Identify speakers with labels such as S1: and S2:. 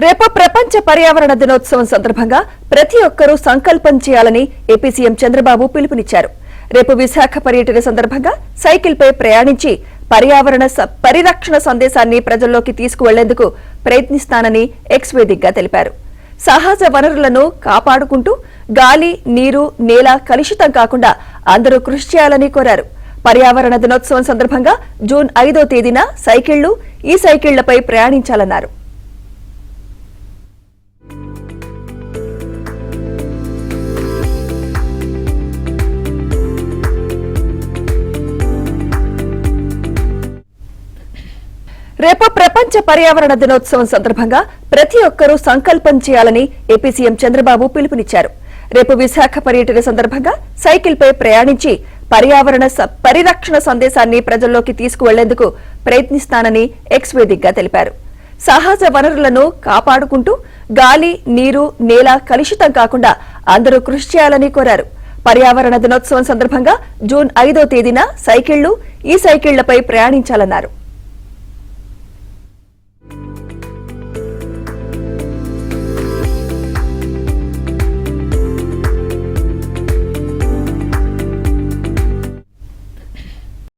S1: రేపు ప్రపంచ పర్యావరణ దినోత్సవం సందర్భంగా ప్రతి ఒక్కరూ సంకల్పం చేయాలని ఏపీ సీఎం చంద్రబాబు పిలుపునిచ్చారు. రేపు విశాఖ పర్యటన సందర్భంగా సైకిల్పై ప్రయాణించి పర్యావరణ పరిరక్షణ సందేశాన్ని ప్రజల్లోకి తీసుకువెళ్లేందుకు ప్రయత్నిస్తానని ఎక్స్ వేదికగా తెలిపారు. సహజ వనరులను కాపాడుకుంటూ గాలి, నీరు, నేల కలుషితం కాకుండా అందరూ కృషి చేయాలని కోరారు. పర్యావరణ దినోత్సవం సందర్భంగా జూన్ 5వ తేదీన సైకిళ్లు, ఈ సైకిళ్లపై ప్రయాణించాలన్నారు. రేపు ప్రపంచ పర్యావరణ దినోత్సవం సందర్భంగా ప్రతి ఒక్కరూ సంకల్పం చేయాలని ఏపీ సీఎం చంద్రబాబు పిలుపునిచ్చారు. రేపు విశాఖ పర్యటన సందర్భంగా సైకిల్పై ప్రయాణించి పర్యావరణ పరిరక్షణ సందేశాన్ని ప్రజల్లోకి తీసుకువెళ్లేందుకు ప్రయత్నిస్తానని ఎక్స్ వేదికగా తెలిపారు. సహజ వనరులను కాపాడుకుంటూ గాలి, నీరు, నేల కలుషితం కాకుండా అందరూ కృషి చేయాలని కోరారు. పర్యావరణ దినోత్సవం సందర్భంగా జూన్ 5వ తేదీన సైకిళ్లు, ఈ సైకిళ్లపై ప్రయాణించాలన్నారు.